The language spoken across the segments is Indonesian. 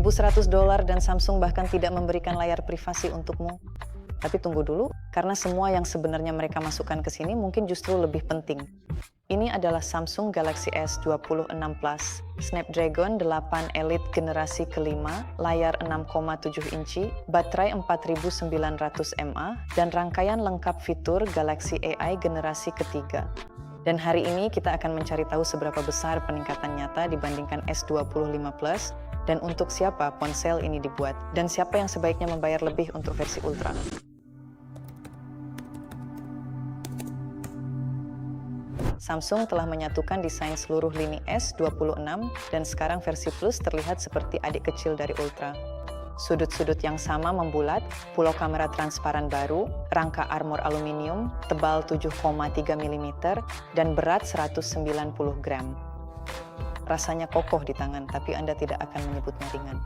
$1.100 dan Samsung bahkan tidak memberikan layar privasi untukmu. Tapi tunggu dulu, karena semua yang sebenarnya mereka masukkan ke sini mungkin justru lebih penting. Ini adalah Samsung Galaxy S26 Plus, Snapdragon 8 Elite generasi kelima, layar 6,7 inci, baterai 4900 mAh, dan rangkaian lengkap fitur Galaxy AI generasi ketiga. Dan hari ini kita akan mencari tahu seberapa besar peningkatan nyata dibandingkan S25 Plus, dan untuk siapa ponsel ini dibuat, dan siapa yang sebaiknya membayar lebih untuk versi Ultra. Samsung telah menyatukan desain seluruh lini S26 dan sekarang versi Plus terlihat seperti adik kecil dari Ultra. Sudut-sudut yang sama membulat, pulau kamera transparan baru, rangka armor aluminium, tebal 7,3 mm, dan berat 190 gram. Rasanya kokoh di tangan, tapi Anda tidak akan menyebutnya ringan.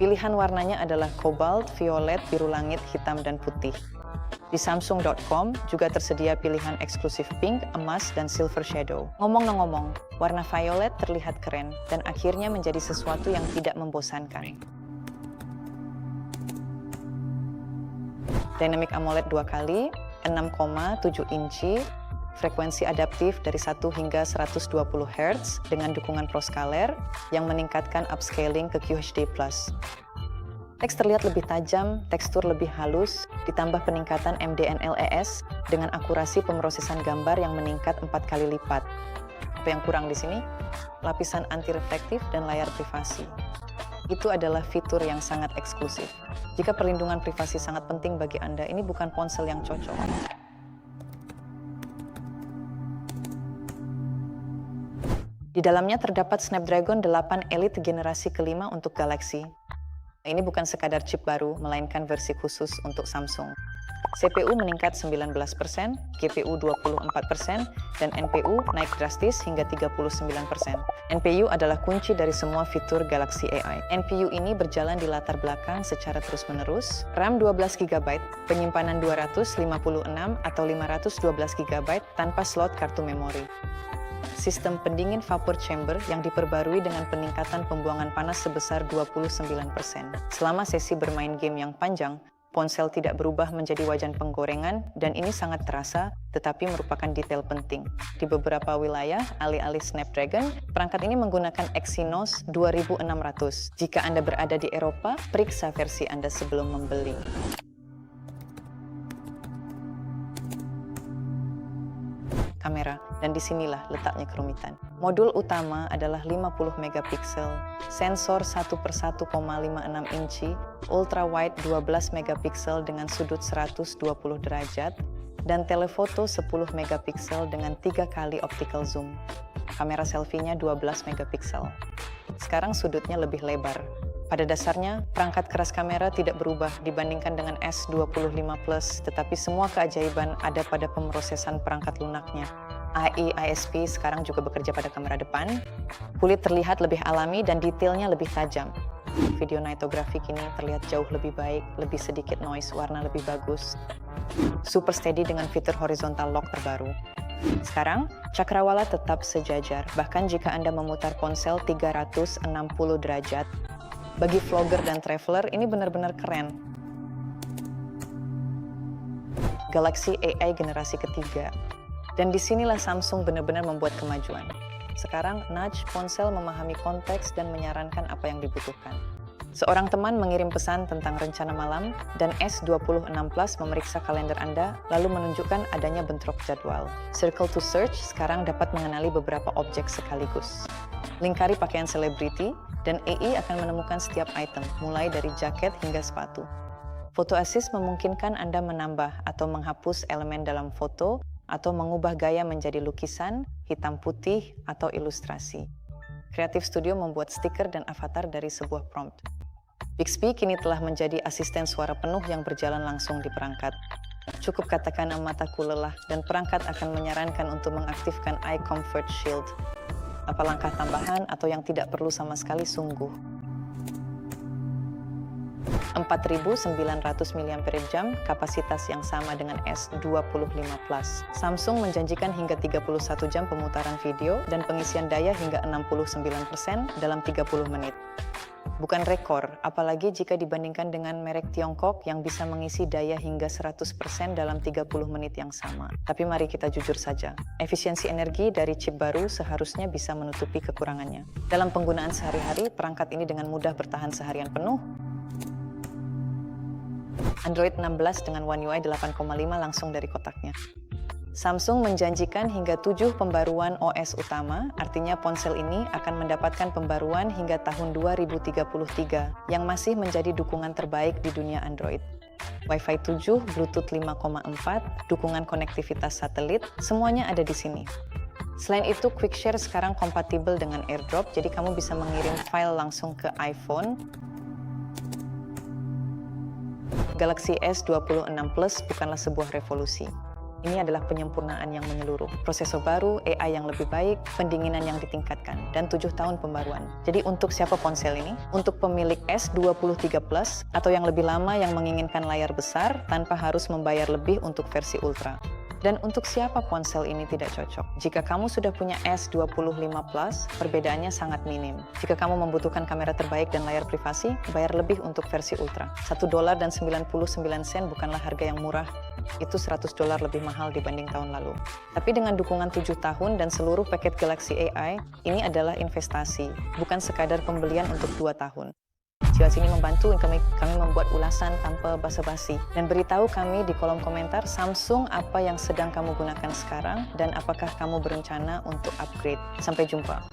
Pilihan warnanya adalah cobalt, violet, biru langit, hitam, dan putih. Di Samsung.com juga tersedia pilihan eksklusif pink, emas, dan silver shadow. Ngomong-ngomong, warna violet terlihat keren dan akhirnya menjadi sesuatu yang tidak membosankan. Dynamic AMOLED 2 kali, 6,7 inci, frekuensi adaptif dari 1 hingga 120 Hz dengan dukungan ProScaler yang meningkatkan upscaling ke QHD+. Teks terlihat lebih tajam, tekstur lebih halus, ditambah peningkatan MDNLES dengan akurasi pemrosesan gambar yang meningkat 4 kali lipat. Apa yang kurang di sini? Lapisan anti-reflektif dan layar privasi. Itu adalah fitur yang sangat eksklusif. Jika perlindungan privasi sangat penting bagi Anda, ini bukan ponsel yang cocok. Di dalamnya terdapat Snapdragon 8 Elite generasi kelima untuk Galaxy. Ini bukan sekadar chip baru, melainkan versi khusus untuk Samsung. CPU meningkat 19%, GPU 24%, dan NPU naik drastis hingga 39%. NPU adalah kunci dari semua fitur Galaxy AI. NPU ini berjalan di latar belakang secara terus-menerus, RAM 12GB, penyimpanan 256 atau 512GB tanpa slot kartu memori. Sistem pendingin vapor chamber yang diperbarui dengan peningkatan pembuangan panas sebesar 29%. Selama sesi bermain game yang panjang, ponsel tidak berubah menjadi wajan penggorengan dan ini sangat terasa, tetapi merupakan detail penting. Di beberapa wilayah, alih-alih Snapdragon, perangkat ini menggunakan Exynos 2600. Jika Anda berada di Eropa, periksa versi Anda sebelum membeli. Kamera, dan disinilah letaknya kerumitan. Modul utama adalah 50 megapiksel, sensor 1/1,56 inci, ultra wide 12 megapiksel dengan sudut 120 derajat, dan telefoto 10 megapiksel dengan 3 kali optical zoom. Kamera selfie-nya 12 megapiksel. Sekarang sudutnya lebih lebar. Pada dasarnya, perangkat keras kamera tidak berubah dibandingkan dengan S25 Plus, tetapi semua keajaiban ada pada pemrosesan perangkat lunaknya. AI ISP sekarang juga bekerja pada kamera depan. Kulit terlihat lebih alami dan detailnya lebih tajam. Video nightography kini terlihat jauh lebih baik, lebih sedikit noise, warna lebih bagus. Super steady dengan fitur horizontal lock terbaru. Sekarang, cakrawala tetap sejajar, bahkan jika Anda memutar ponsel 360 derajat. Bagi vlogger dan traveler, ini benar-benar keren. Galaxy AI generasi ketiga. Dan disinilah Samsung benar-benar membuat kemajuan. Sekarang, nudge ponsel memahami konteks dan menyarankan apa yang dibutuhkan. Seorang teman mengirim pesan tentang rencana malam, dan S26 Plus memeriksa kalender Anda, lalu menunjukkan adanya bentrok jadwal. Circle to Search sekarang dapat mengenali beberapa objek sekaligus. Lingkari pakaian selebriti, dan AI akan menemukan setiap item, mulai dari jaket hingga sepatu. Foto Assist memungkinkan Anda menambah atau menghapus elemen dalam foto, atau mengubah gaya menjadi lukisan, hitam putih, atau ilustrasi. Creative Studio membuat stiker dan avatar dari sebuah prompt. Bixby kini telah menjadi asisten suara penuh yang berjalan langsung di perangkat. Cukup katakan mataku lelah, dan perangkat akan menyarankan untuk mengaktifkan Eye Comfort Shield. Apa langkah tambahan atau yang tidak perlu sama sekali sungguh. 4.900 mAh, kapasitas yang sama dengan S25 Plus. Samsung menjanjikan hingga 31 jam pemutaran video dan pengisian daya hingga 69% dalam 30 menit. Bukan rekor, apalagi jika dibandingkan dengan merek Tiongkok yang bisa mengisi daya hingga 100% dalam 30 menit yang sama. Tapi mari kita jujur saja, efisiensi energi dari chip baru seharusnya bisa menutupi kekurangannya. Dalam penggunaan sehari-hari, perangkat ini dengan mudah bertahan seharian penuh. Android 16 dengan One UI 8,5 langsung dari kotaknya. Samsung menjanjikan hingga 7 pembaruan OS utama, artinya ponsel ini akan mendapatkan pembaruan hingga tahun 2033, yang masih menjadi dukungan terbaik di dunia Android. Wi-Fi 7, Bluetooth 5,4, dukungan konektivitas satelit, semuanya ada di sini. Selain itu, Quick Share sekarang kompatibel dengan AirDrop, jadi kamu bisa mengirim file langsung ke iPhone. Galaxy S26 Plus bukanlah sebuah revolusi. Ini adalah penyempurnaan yang menyeluruh, prosesor baru, AI yang lebih baik, pendinginan yang ditingkatkan, dan 7 tahun pembaruan. Jadi untuk siapa ponsel ini? Untuk pemilik S23 Plus atau yang lebih lama yang menginginkan layar besar tanpa harus membayar lebih untuk versi Ultra. Dan untuk siapa ponsel ini tidak cocok? Jika kamu sudah punya S25 Plus, perbedaannya sangat minim. Jika kamu membutuhkan kamera terbaik dan layar privasi, bayar lebih untuk versi Ultra. $1.99 bukanlah harga yang murah. Itu $100 lebih mahal dibanding tahun lalu. Tapi dengan dukungan 7 tahun dan seluruh paket Galaxy AI, ini adalah investasi, bukan sekadar pembelian untuk 2 tahun. Jika sini membantu, kami membuat ulasan tanpa basa-basi. Dan beritahu kami di kolom komentar Samsung apa yang sedang kamu gunakan sekarang dan apakah kamu berencana untuk upgrade. Sampai jumpa.